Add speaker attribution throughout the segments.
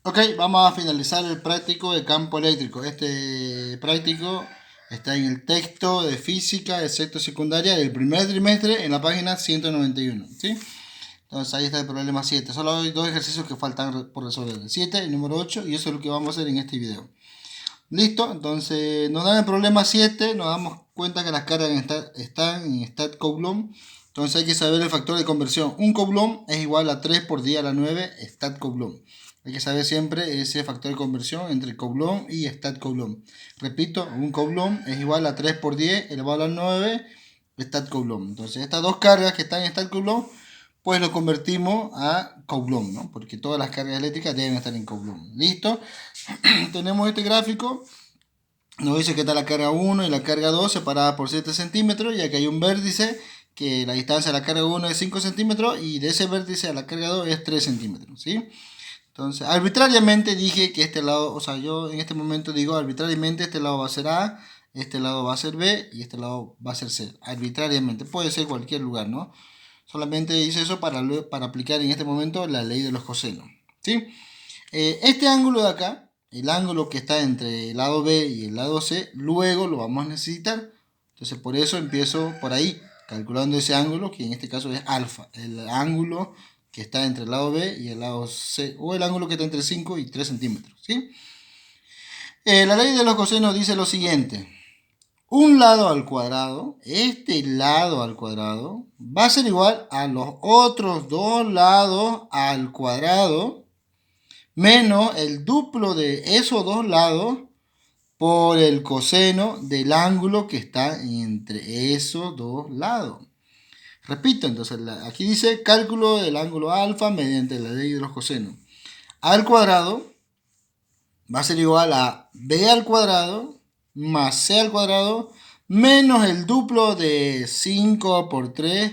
Speaker 1: Ok, vamos a finalizar el práctico de campo eléctrico. Este práctico está en el texto de física de sexto secundaria del primer trimestre en la página 191, ¿sí? Entonces ahí está el problema 7. Solo hay dos ejercicios que faltan por resolver, el 7 y el número 8, y eso es lo que vamos a hacer en este video. Listo, entonces nos dan el problema 7, nos damos cuenta que las cargas están en stat coulomb. Entonces hay que saber el factor de conversión. Un coulomb es igual a 3 por 10 a la 9 stat coulomb. Hay que saber siempre ese factor de conversión entre coulomb y stat coulomb. Repito, un coulomb es igual a 3 por 10 elevado a la 9 stat coulomb. Entonces estas dos cargas que están en stat coulomb, pues lo convertimos a coulomb, ¿no? Porque todas las cargas eléctricas deben estar en coulomb. ¿Listo? Tenemos este gráfico. Nos dice que está la carga 1 y la carga 2 separadas por 7 centímetros, ya que hay un vértice que la distancia de la carga 1 es 5 centímetros y de ese vértice a la carga 2 es 3 centímetros, ¿sí? Entonces, arbitrariamente dije que este lado, o sea, yo en este momento digo arbitrariamente este lado va a ser A, este lado va a ser B y este lado va a ser C. Arbitrariamente, puede ser cualquier lugar, ¿no? Solamente hice eso para aplicar en este momento la ley de los cosenos, ¿sí? Este ángulo de acá, el ángulo que está entre el lado B y el lado C, luego lo vamos a necesitar. Entonces por eso empiezo por ahí, calculando ese ángulo, que en este caso es alfa, el ángulo que está entre el lado B y el lado C, o el ángulo que está entre 5 y 3 centímetros, ¿sí? La ley de los cosenos dice lo siguiente: un lado al cuadrado, este lado al cuadrado, va a ser igual a los otros dos lados al cuadrado, menos el duplo de esos dos lados por el coseno del ángulo que está entre esos dos lados. Repito, entonces aquí dice cálculo del ángulo alfa mediante la ley de los cosenos. A al cuadrado va a ser igual a b al cuadrado más c al cuadrado menos el duplo de 5 por 3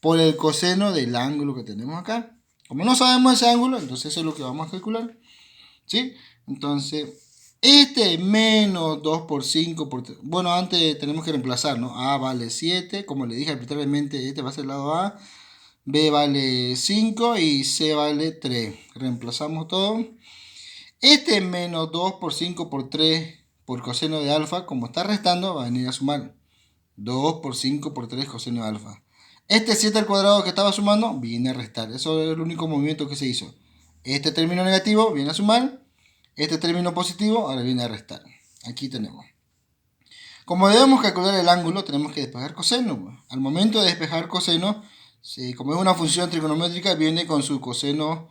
Speaker 1: por el coseno del ángulo que tenemos acá. Como no sabemos ese ángulo, entonces eso es lo que vamos a calcular, ¿sí? Entonces, este menos 2 por 5 por 3. Bueno, antes tenemos que reemplazar, ¿no? A vale 7, como le dije arbitrariamente, este va a ser el lado A. B vale 5 y C vale 3. Reemplazamos todo. Este menos 2 por 5 por 3 por coseno de alfa, como está restando, va a venir a sumar 2 por 5 por 3 coseno de alfa. Este 7 al cuadrado que estaba sumando viene a restar. Eso es el único movimiento que se hizo. Este término negativo viene a sumar. Este término positivo ahora viene a restar. Aquí tenemos. Como debemos calcular el ángulo, tenemos que despejar coseno. Al momento de despejar coseno, como es una función trigonométrica, viene con su coseno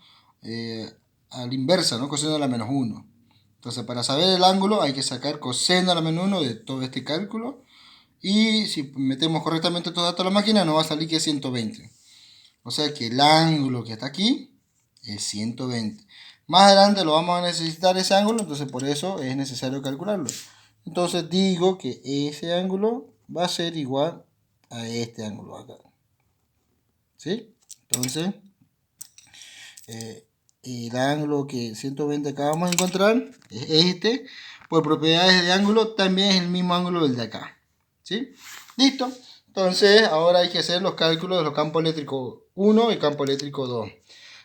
Speaker 1: a la inversa, ¿no? Coseno a la menos 1. Entonces, para saber el ángulo hay que sacar coseno a la menos 1 de todo este cálculo. Y si metemos correctamente estos datos a la máquina, nos va a salir que es 120. O sea que el ángulo que está aquí es 120. Más adelante lo vamos a necesitar ese ángulo, entonces por eso es necesario calcularlo. Entonces digo que ese ángulo va a ser igual a este ángulo acá. ¿Sí? Entonces, el ángulo que 120 acá vamos a encontrar es este. Por propiedades de ángulo también es el mismo ángulo del de acá. ¿Sí? Listo. Entonces ahora hay que hacer los cálculos de los campos eléctricos 1 y campo eléctrico 2.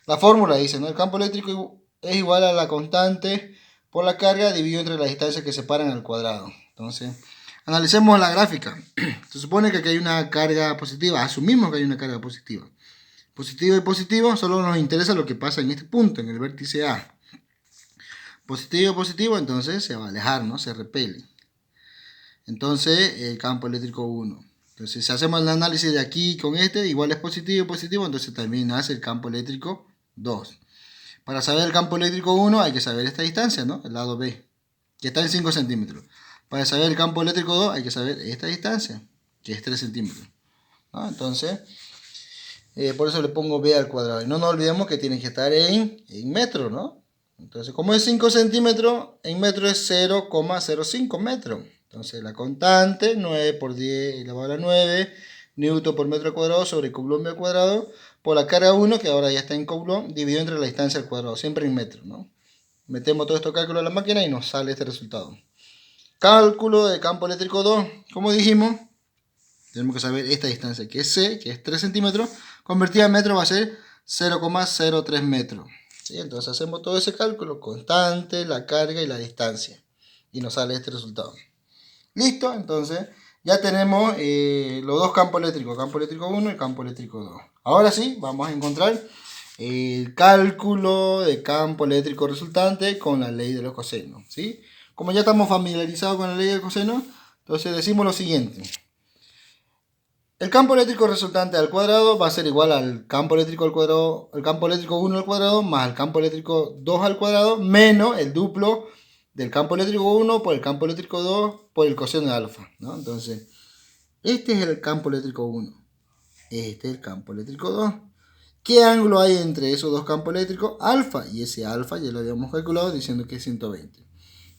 Speaker 1: La fórmula dice, ¿no? El campo eléctrico es igual a la constante por la carga dividido entre las distancias que separan al cuadrado. Entonces, analicemos la gráfica. Se supone que aquí hay una carga positiva. Asumimos que hay una carga positiva. Positivo y positivo, solo nos interesa lo que pasa en este punto, en el vértice A. Positivo y positivo, entonces se va a alejar, ¿no? Se repele. Entonces, el campo eléctrico 1. Entonces, si hacemos el análisis de aquí con este, igual es positivo y positivo, entonces también hace el campo eléctrico 2. Para saber el campo eléctrico 1 hay que saber esta distancia, ¿no? El lado B, que está en 5 centímetros. Para saber el campo eléctrico 2 hay que saber esta distancia, que es 3 centímetros, ¿no? Entonces, por eso le pongo B al cuadrado. Y no nos olvidemos que tiene que estar en metros, ¿no? Entonces, como es 5 centímetros, en metros es 0,05 metros. Entonces, la constante, 9 por 10 elevado a la 9, newton por metro cuadrado sobre coulomb al cuadrado, por la carga 1, que ahora ya está en coulomb, dividido entre la distancia al cuadrado, siempre en metros, ¿no? Metemos todo estos cálculos a la máquina y nos sale este resultado. Cálculo de campo eléctrico 2, como dijimos, tenemos que saber esta distancia, que es C, que es 3 centímetros, convertida en metros va a ser 0,03 metros. ¿sí? Entonces hacemos todo ese cálculo, constante, la carga y la distancia. Y nos sale este resultado. Listo, entonces ya tenemos los dos campos eléctricos, campo eléctrico 1 y campo eléctrico 2. Ahora sí, vamos a encontrar el cálculo de campo eléctrico resultante con la ley de los cosenos, ¿sí? Como ya estamos familiarizados con la ley del coseno, entonces decimos lo siguiente. El campo eléctrico resultante al cuadrado va a ser igual al campo eléctrico al cuadrado, el campo eléctrico 1 al cuadrado más el campo eléctrico 2 al cuadrado menos el duplo del campo eléctrico 1 por el campo eléctrico 2 por el coseno de alfa, ¿no? Entonces, este es el campo eléctrico 1. Este es el campo eléctrico 2. ¿Qué ángulo hay entre esos dos campos eléctricos? Alfa. Y ese alfa ya lo habíamos calculado diciendo que es 120.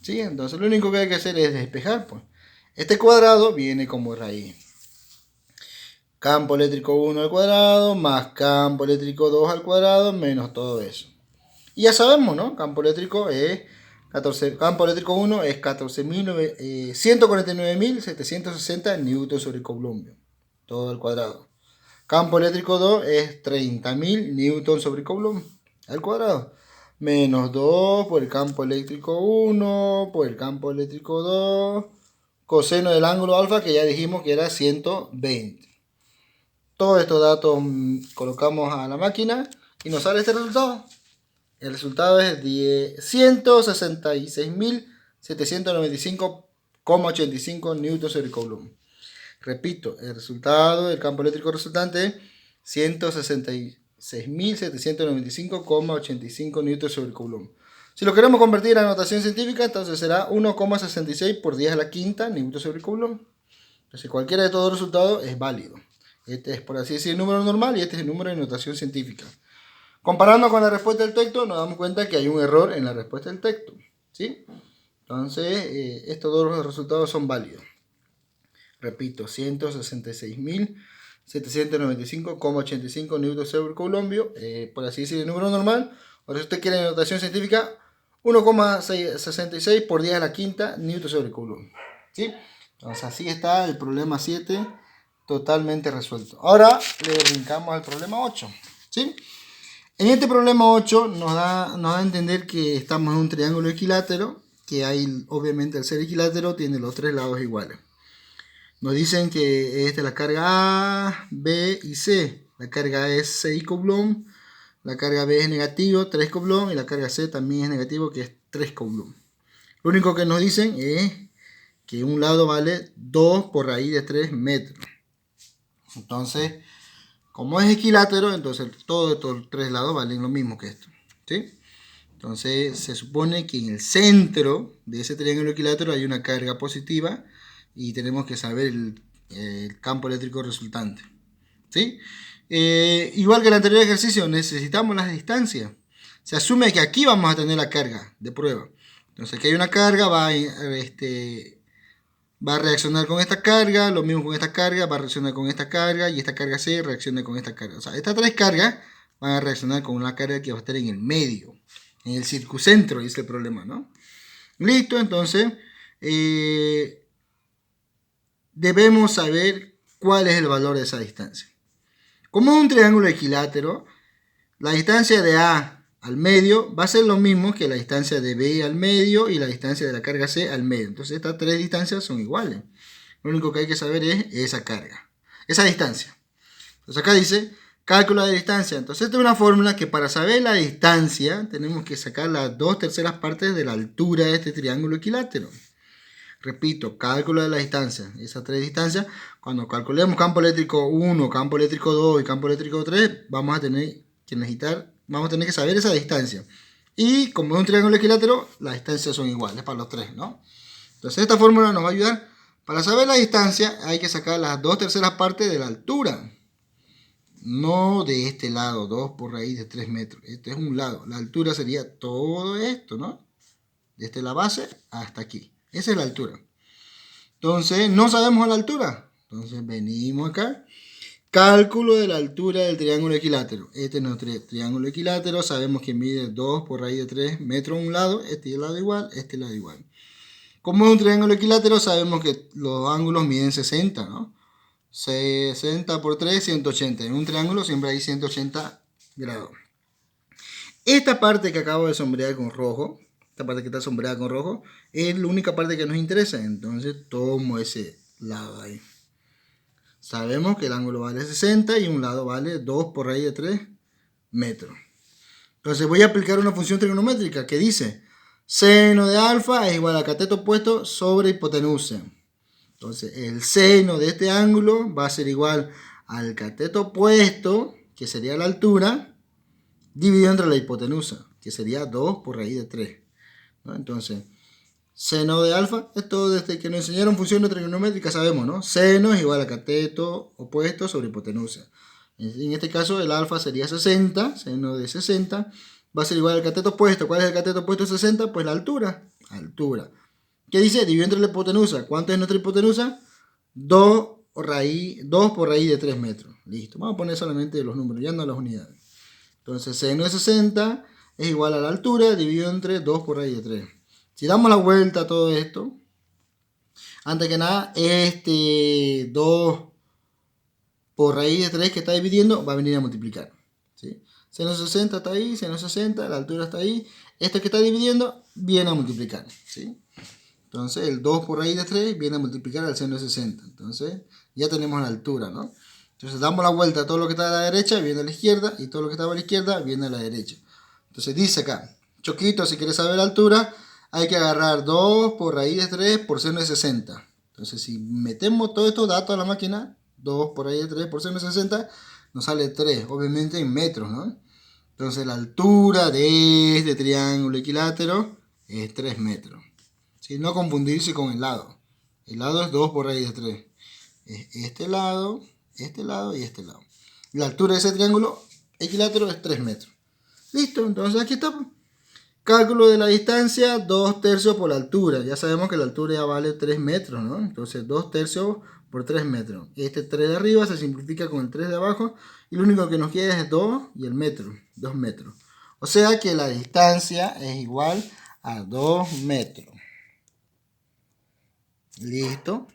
Speaker 1: ¿Sí? Entonces, lo único que hay que hacer es despejar, pues. Este cuadrado viene como raíz. Campo eléctrico 1 al cuadrado más campo eléctrico 2 al cuadrado menos todo eso. Y ya sabemos, ¿no? Campo eléctrico es 14, campo eléctrico 1 es 149.760 newton sobre coulomb. Todo al cuadrado. Campo eléctrico 2 es 30.000 newton sobre coulomb al cuadrado. Menos 2 por el campo eléctrico 1 por el campo eléctrico 2. Coseno del ángulo alfa que ya dijimos que era 120. Todos estos datos colocamos a la máquina y nos sale este resultado. El resultado es 166.795,85 newton sobre coulomb. Repito, el resultado del campo eléctrico resultante es 166.795,85 newton sobre coulomb. Si lo queremos convertir a notación científica, entonces será 1,66 por 10 a la quinta newton sobre coulomb. Entonces cualquiera de todos los resultados es válido. Este es, por así decir, el número normal y este es el número de notación científica. Comparando con la respuesta del texto, nos damos cuenta que hay un error en la respuesta del texto, ¿sí? Entonces, estos dos resultados son válidos. Repito, 166.795,85 newton sobre coulomb, por así decir, el número normal. Ahora, si usted quiere notación científica, 1,66 por 10 a la quinta newton sobre coulomb, ¿sí? Entonces, así está el problema 7 totalmente resuelto. Ahora le brincamos al problema 8, ¿sí? En este problema 8 nos da a entender que estamos en un triángulo equilátero, que hay, obviamente, al ser equilátero, tiene los tres lados iguales. Nos dicen que esta es la carga A, B y C. La carga A es 6 coulomb, la carga B es negativo, 3 coulomb, y la carga C también es negativo, que es 3 coulomb. Lo único que nos dicen es que un lado vale 2 por raíz de 3 metros. Entonces, como es equilátero, entonces todos estos tres lados valen lo mismo que esto, ¿sí? Entonces, se supone que en el centro de ese triángulo equilátero hay una carga positiva y tenemos que saber el campo eléctrico resultante, ¿sí? Igual que el anterior ejercicio, necesitamos las distancias. Se asume que aquí vamos a tener la carga de prueba. Entonces, aquí hay una carga, va a reaccionar con esta carga, lo mismo con esta carga, va a reaccionar con esta carga, y esta carga C reacciona con esta carga. O sea, estas tres cargas van a reaccionar con una carga que va a estar en el medio, en el circuncentro, dice el problema, ¿no? Listo, entonces, debemos saber cuál es el valor de esa distancia. Como es un triángulo equilátero, la distancia de A al medio va a ser lo mismo que la distancia de B al medio y la distancia de la carga C al medio. Entonces estas tres distancias son iguales. Lo único que hay que saber es esa carga, esa distancia. Entonces acá dice cálculo de distancia. Entonces esta es una fórmula que para saber la distancia tenemos que sacar las 2/3 partes de la altura de este triángulo equilátero. Repito, cálculo de la distancia. Esas tres distancias, cuando calculemos campo eléctrico 1, campo eléctrico 2 y campo eléctrico 3, vamos a tener que saber esa distancia. Y como es un triángulo equilátero, las distancias son iguales para los tres, ¿no? Entonces esta fórmula nos va a ayudar. Para saber la distancia hay que sacar las 2/3 partes de la altura. No de este lado, 2 por raíz de 3 metros. Este es un lado. La altura sería todo esto, ¿no? Desde la base hasta aquí. Esa es la altura. Entonces, no sabemos la altura. Entonces, venimos acá. Cálculo de la altura del triángulo equilátero. Este es nuestro triángulo equilátero. Sabemos que mide 2 por raíz de 3 metros a un lado. Este lado igual, este lado igual. Como es un triángulo equilátero, sabemos que los ángulos miden 60, ¿no? 60 por 3, 180. En un triángulo siempre hay 180 grados. Esta parte que acabo de sombrear con rojo, esta parte que está sombreada con rojo, es la única parte que nos interesa. Entonces tomo ese lado ahí. Sabemos que el ángulo vale 60 y un lado vale 2 por raíz de 3 metros. Entonces voy a aplicar una función trigonométrica que dice seno de alfa es igual a cateto opuesto sobre hipotenusa. Entonces el seno de este ángulo va a ser igual al cateto opuesto, que sería la altura, dividido entre la hipotenusa, que sería 2 por raíz de 3. ¿No? Entonces, seno de alfa, esto desde que nos enseñaron funciones trigonométricas sabemos, ¿no? Seno es igual a cateto opuesto sobre hipotenusa. En este caso el alfa sería 60, seno de 60 va a ser igual al cateto opuesto. ¿Cuál es el cateto opuesto de 60? Pues la altura. Altura. ¿Qué dice? Dividido entre la hipotenusa. ¿Cuánto es nuestra hipotenusa? 2 por raíz de 3 metros. Listo. Vamos a poner solamente los números, ya no las unidades. Entonces seno de 60 es igual a la altura dividido entre 2 por raíz de 3. Si damos la vuelta a todo esto, antes que nada, este 2 por raíz de 3 que está dividiendo va a venir a multiplicar. ¿Sí? Seno 60 está ahí, seno 60, la altura está ahí. Esto que está dividiendo viene a multiplicar. ¿Sí? Entonces el 2 por raíz de 3 viene a multiplicar al seno de 60. Entonces ya tenemos la altura, ¿no? Entonces damos la vuelta a todo lo que está a la derecha, viene a la izquierda, y todo lo que está a la izquierda viene a la derecha. Entonces dice acá, Choquito, si quieres saber la altura, hay que agarrar 2 por raíz de 3 por seno de 60. Entonces si metemos todos estos datos a la máquina, 2 por raíz de 3 por seno de 60, nos sale 3, obviamente en metros, ¿no? Entonces la altura de este triángulo equilátero es 3 metros. ¿Sí? No confundirse con el lado. El lado es 2 por raíz de 3. Es este lado y este lado. La altura de ese triángulo equilátero es 3 metros. Listo, entonces aquí está. Cálculo de la distancia, 2 tercios por la altura. Ya sabemos que la altura ya vale 3 metros, ¿no? Entonces 2 tercios por 3 metros. Este 3 de arriba se simplifica con el 3 de abajo. Y lo único que nos queda es 2 y el metro. 2 metros. O sea que la distancia es igual a 2 metros. Listo.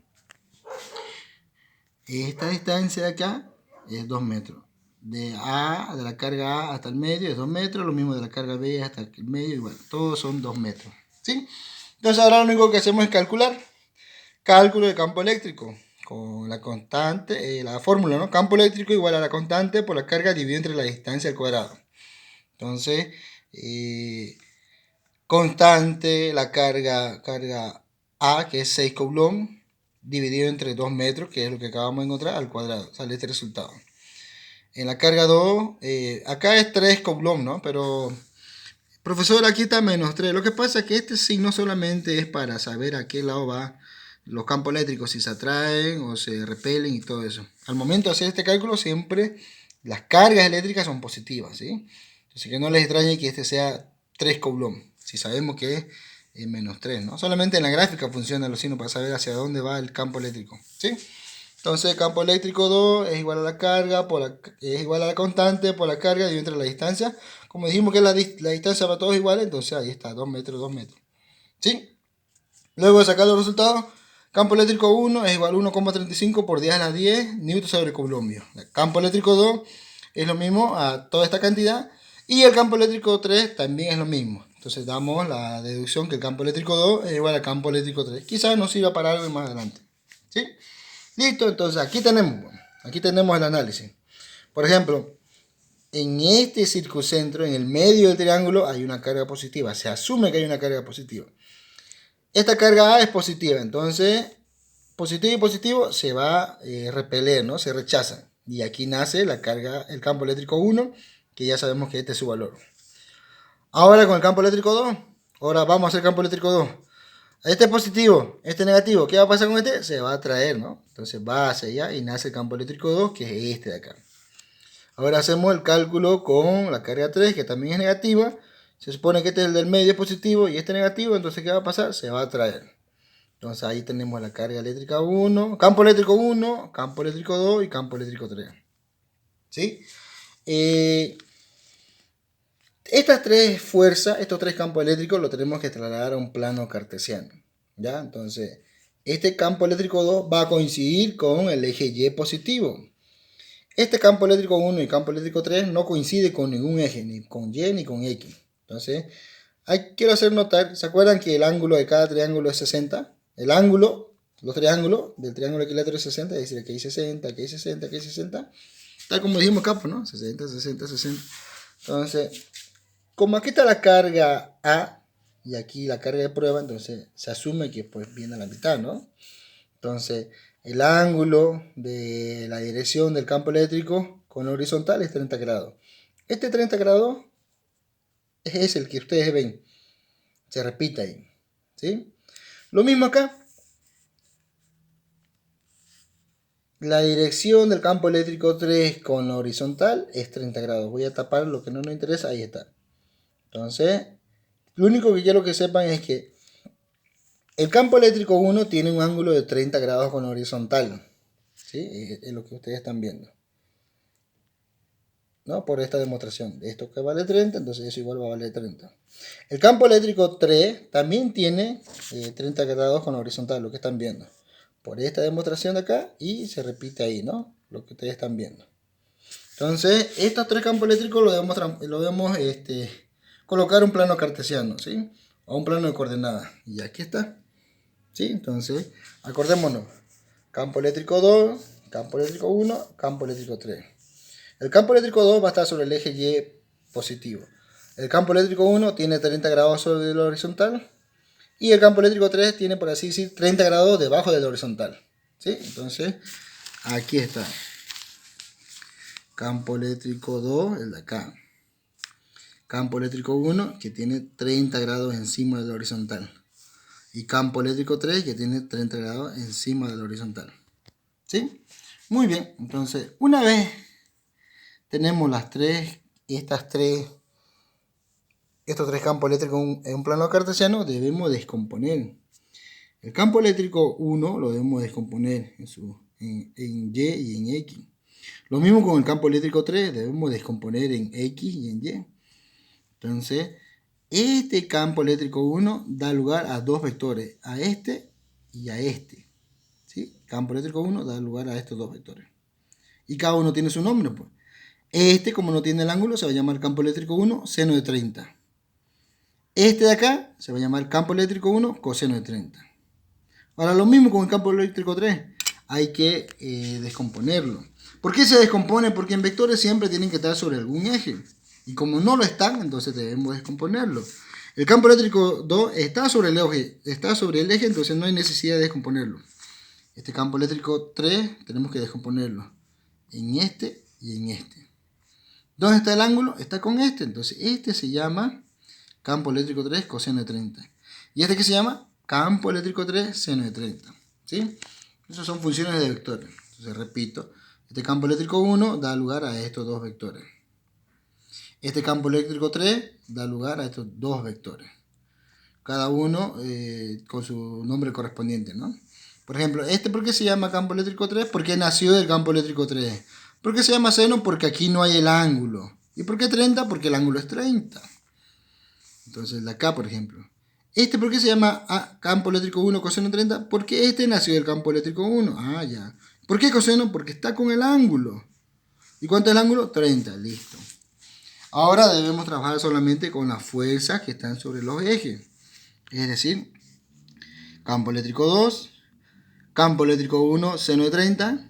Speaker 1: Esta distancia de acá es 2 metros. De la carga A hasta el medio es 2 metros. Lo mismo de la carga B hasta el medio. Igual, todos son 2 metros. ¿Sí? Entonces ahora lo único que hacemos es calcular. Cálculo de campo eléctrico. Con la constante, la fórmula, ¿no? Campo eléctrico igual a la constante por la carga dividido entre la distancia al cuadrado. Entonces, constante, la carga A, que es 6 coulombs, dividido entre 2 metros, que es lo que acabamos de encontrar, al cuadrado. Sale este resultado. En la carga 2, acá es 3 coulombs, ¿no? Pero, profesor, aquí está menos 3. Lo que pasa es que este signo solamente es para saber a qué lado va los campos eléctricos, si se atraen o se repelen y todo eso. Al momento de hacer este cálculo, siempre las cargas eléctricas son positivas, ¿sí? Así que no les extrañe que este sea 3 coulombs, si sabemos que es menos 3, ¿no? Solamente en la gráfica funciona los signos para saber hacia dónde va el campo eléctrico, ¿sí? Entonces el campo eléctrico 2 es igual a la carga, es igual a la constante por la carga dividido entre la distancia. Como dijimos que la distancia para todos es igual, entonces ahí está, 2 metros, 2 metros. ¿Sí? Luego de sacar los resultados, campo eléctrico 1 es igual a 1,35 por 10 a la 10 newton sobre coulombio. El campo eléctrico 2 es lo mismo a toda esta cantidad. Y el campo eléctrico 3 también es lo mismo. Entonces damos la deducción que el campo eléctrico 2 es igual al campo eléctrico 3. Quizás nos sirva para algo más adelante. ¿Sí? Listo, entonces aquí tenemos el análisis. Por ejemplo, en este circuncentro, en el medio del triángulo, hay una carga positiva. Se asume que hay una carga positiva. Esta carga A es positiva, entonces positivo y positivo se va a repeler, ¿no? Se rechazan. Y aquí nace la carga, el campo eléctrico 1, que ya sabemos que este es su valor. Ahora con el campo eléctrico 2, ahora vamos a hacer campo eléctrico 2. Este es positivo, este es negativo. ¿Qué va a pasar con este? Se va a atraer, ¿no? Entonces va hacia allá y nace el campo eléctrico 2, que es este de acá. Ahora hacemos el cálculo con la carga 3, que también es negativa. Se supone que este es el del medio positivo y este negativo, entonces ¿qué va a pasar? Se va a atraer. Entonces ahí tenemos la carga eléctrica 1, campo eléctrico 1, campo eléctrico 2 y campo eléctrico 3. ¿Sí? Estas tres fuerzas, estos tres campos eléctricos, los tenemos que trasladar a un plano cartesiano. ¿Ya? Entonces, este campo eléctrico 2 va a coincidir con el eje Y positivo. Este campo eléctrico 1 y campo eléctrico 3 no coincide con ningún eje, ni con Y ni con X. Entonces, quiero hacer notar, ¿se acuerdan que el ángulo de cada triángulo es 60? El ángulo, los triángulos del triángulo equilátero es 60, es decir, aquí hay 60, aquí hay 60, aquí hay 60. Tal como dijimos acá, pues, ¿no? 60, 60, 60. Entonces, como aquí está la carga A y aquí la carga de prueba, entonces se asume que pues viene a la mitad, ¿no? Entonces, el ángulo de la dirección del campo eléctrico con la horizontal es 30 grados. Este 30 grados es el que ustedes ven. Se repite ahí. ¿Sí? Lo mismo acá. La dirección del campo eléctrico 3 con la horizontal es 30 grados. Voy a tapar lo que no nos interesa. Ahí está. Entonces, lo único que quiero que sepan es que el campo eléctrico 1 tiene un ángulo de 30 grados con la horizontal. ¿Sí? Es lo que ustedes están viendo, ¿no? Por esta demostración. Esto que vale 30, entonces eso igual va a valer 30. El campo eléctrico 3 también tiene 30 grados con la horizontal, lo que están viendo. Por esta demostración de acá y se repite ahí, ¿no? Lo que ustedes están viendo. Entonces, estos tres campos eléctricos lo debemos colocar un plano cartesiano, ¿sí? O un plano de coordenadas. Y aquí está. ¿Sí? Entonces, acordémonos. Campo eléctrico 2, campo eléctrico 1, campo eléctrico 3. El campo eléctrico 2 va a estar sobre el eje Y positivo. El campo eléctrico 1 tiene 30 grados sobre el horizontal. Y el campo eléctrico 3 tiene, por así decir, 30 grados debajo del horizontal. ¿Sí? Entonces, aquí está. Campo eléctrico 2, el de acá. Campo eléctrico 1, que tiene 30 grados encima del horizontal. Y campo eléctrico 3, que tiene 30 grados encima del horizontal. ¿Sí? Muy bien. Entonces, una vez tenemos estos tres campos eléctricos en un plano cartesiano, debemos descomponer. El campo eléctrico 1 lo debemos descomponer en Y y en X. Lo mismo con el campo eléctrico 3, debemos descomponer en X y en Y. Entonces, este campo eléctrico 1 da lugar a dos vectores, a este y a este. ¿Sí? Campo eléctrico 1 da lugar a estos dos vectores. Y cada uno tiene su nombre, pues. Este, como no tiene el ángulo, se va a llamar campo eléctrico 1, seno de 30. Este de acá se va a llamar campo eléctrico 1, coseno de 30. Ahora, lo mismo con el campo eléctrico 3. Hay que descomponerlo. ¿Por qué se descompone? Porque en vectores siempre tienen que estar sobre algún eje. Y como no lo están, entonces debemos descomponerlo. El campo eléctrico 2 está sobre el eje, entonces no hay necesidad de descomponerlo. Este campo eléctrico 3 tenemos que descomponerlo en este y en este. ¿Dónde está el ángulo? Está con este. Entonces este se llama campo eléctrico 3 coseno de 30. ¿Y este qué se llama? Campo eléctrico 3 seno de 30. ¿Sí? Esas son funciones de vectores. Entonces repito, este campo eléctrico 1 da lugar a estos dos vectores. Este campo eléctrico 3 da lugar a estos dos vectores. Cada uno con su nombre correspondiente, ¿no? Por ejemplo, ¿por qué se llama campo eléctrico 3? Porque nació del campo eléctrico 3. ¿Por qué se llama seno? Porque aquí no hay el ángulo. ¿Y por qué 30? Porque el ángulo es 30. Entonces, de acá, por ejemplo. ¿Por qué se llama campo eléctrico 1 coseno 30? Porque este nació del campo eléctrico 1. Ah, ya. ¿Por qué coseno? Porque está con el ángulo. ¿Y cuánto es el ángulo? 30. Listo. Ahora debemos trabajar solamente con las fuerzas que están sobre los ejes. Es decir, campo eléctrico 2, campo eléctrico 1, seno de 30,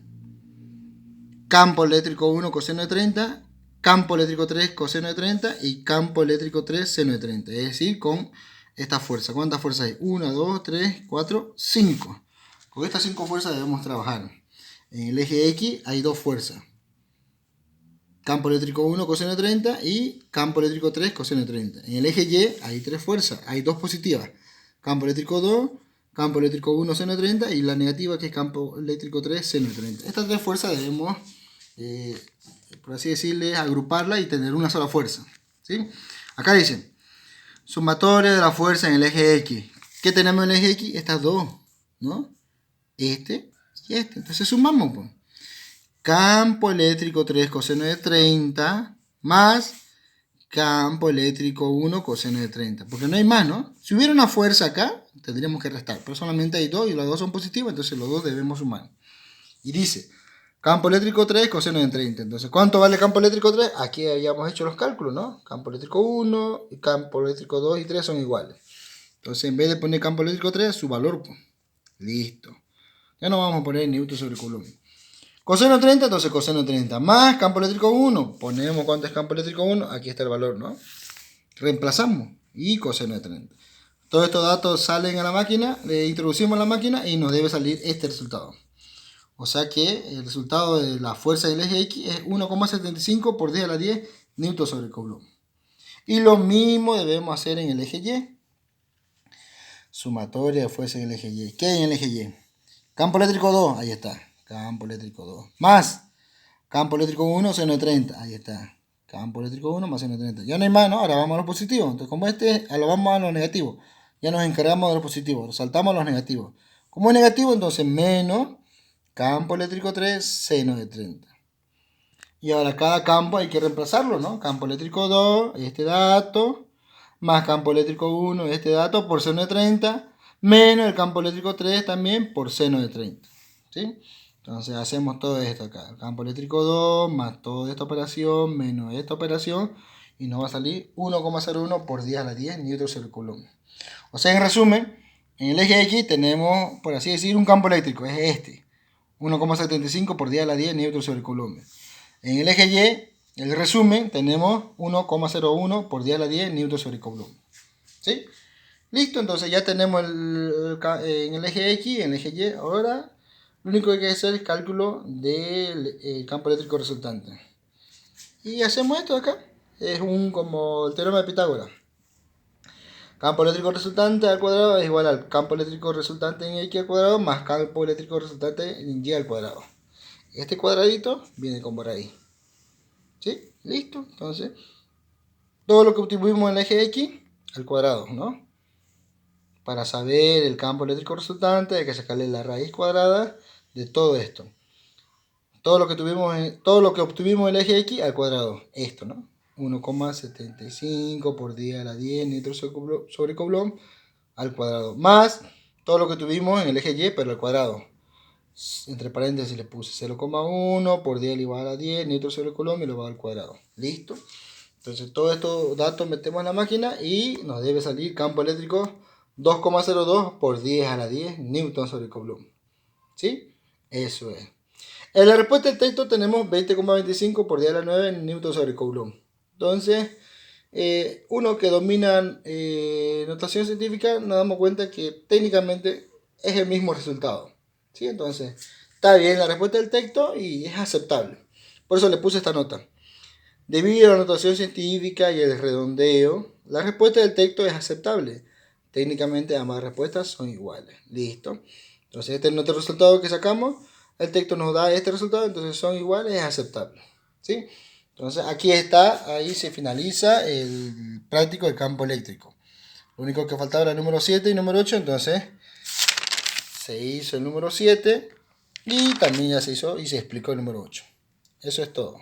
Speaker 1: campo eléctrico 1, coseno de 30, campo eléctrico 3, coseno de 30 y campo eléctrico 3, seno de 30. Es decir, con esta fuerza. ¿Cuántas fuerzas hay? 1, 2, 3, 4, 5. Con estas 5 fuerzas debemos trabajar. En el eje X hay dos fuerzas. Campo eléctrico 1, coseno de 30 y campo eléctrico 3, coseno de 30. En el eje Y hay tres fuerzas, hay dos positivas. Campo eléctrico 2, campo eléctrico 1, seno de 30 y la negativa que es campo eléctrico 3, seno de 30. Estas tres fuerzas debemos, por así decirle, agruparlas y tener una sola fuerza. ¿Sí? Acá dice, sumatoria de la fuerza en el eje X. ¿Qué tenemos en el eje X? Estas dos, ¿no? Este y este. Entonces sumamos, pues. Campo eléctrico 3 coseno de 30 más campo eléctrico 1 coseno de 30. Porque no hay más, ¿no? Si hubiera una fuerza acá, tendríamos que restar. Pero solamente hay dos y las dos son positivas, entonces los dos debemos sumar. Y dice, Campo eléctrico 3, coseno de 30. Entonces, ¿cuánto vale campo eléctrico 3? Aquí habíamos hecho los cálculos, ¿no? Campo eléctrico 1 y campo eléctrico 2 y 3 son iguales. Entonces, en vez de poner campo eléctrico 3, su valor, pues. Listo. Ya no vamos a poner Newton sobre Coulomb. Coseno 30, entonces coseno 30. Más campo eléctrico 1. Ponemos cuánto es campo eléctrico 1. Aquí está el valor, ¿no? Reemplazamos. Y coseno de 30. Todos estos datos salen a la máquina, le introducimos a la máquina y nos debe salir este resultado. O sea que el resultado de la fuerza del eje X es 1,75 por 10 a la 10 Newton sobre Coulomb. Y lo mismo debemos hacer en el eje Y. Sumatoria de fuerza en el eje Y. ¿Qué hay en el eje Y? Campo eléctrico 2, ahí está. Campo eléctrico 2. Más campo eléctrico 1, seno de 30. Ahí está. Campo eléctrico 1 más seno de 30. Ya no hay más, ¿no? Ahora vamos a los positivos. Entonces, como lo vamos a los negativos. Ya nos encargamos de los positivos. Saltamos a los negativos. Como es negativo, entonces menos campo eléctrico 3, seno de 30. Y ahora cada campo hay que reemplazarlo, ¿no? Campo eléctrico 2, este dato, más campo eléctrico 1, este dato, por seno de 30, menos el campo eléctrico 3 también por seno de 30. ¿Sí? Entonces hacemos todo esto acá. El campo eléctrico 2 más toda esta operación menos esta operación. Y nos va a salir 1,01 por 10 a la 10 Newton sobre Coulomb. O sea, en resumen, en el eje X tenemos, por así decir, un campo eléctrico. Es este. 1,75 por 10 a la 10 Newton sobre Coulomb. En el eje Y, el resumen, tenemos 1,01 por 10 a la 10 Newton sobre Coulomb. ¿Sí? Listo, entonces ya tenemos en el eje X, en el eje Y. Ahora lo único que hay que hacer es cálculo del campo eléctrico resultante. Y hacemos esto acá. Es como el teorema de Pitágoras. Campo eléctrico resultante al cuadrado es igual al campo eléctrico resultante en X al cuadrado más campo eléctrico resultante en Y al cuadrado. Este cuadradito viene con por ahí. ¿Sí? Listo. Entonces, todo lo que obtuvimos en el eje X al cuadrado, ¿no? Para saber el campo eléctrico resultante hay que sacarle la raíz cuadrada de todo esto. Todo lo que obtuvimos en el eje X al cuadrado. Esto, ¿no? 1,75 por 10 a la 10 Newton sobre Coulomb al cuadrado. Más todo lo que tuvimos en el eje Y, pero al cuadrado. Entre paréntesis le puse 0,1 por 10 igual a 10 Newton sobre Coulomb y lo va al cuadrado. ¿Listo? Entonces todos estos datos metemos en la máquina y nos debe salir campo eléctrico 2,02 por 10 a la 10 Newton sobre Coulomb. ¿Sí? Eso es. En la respuesta del texto tenemos 20,25 por 10 a la 9 Newton sobre Coulomb. Entonces, uno que domina notación científica, nos damos cuenta que técnicamente es el mismo resultado. ¿Sí? Entonces, está bien la respuesta del texto y es aceptable. Por eso le puse esta nota. Debido a la notación científica y el redondeo, la respuesta del texto es aceptable. Técnicamente ambas respuestas son iguales. Listo. Entonces, este es nuestro resultado que sacamos. El texto nos da este resultado, entonces son iguales, es aceptable. ¿Sí? Entonces aquí está, ahí se finaliza el práctico de campo eléctrico. Lo único que faltaba era el número 7 y número 8, entonces se hizo el número 7 y también ya se hizo y se explicó el número 8. Eso es todo.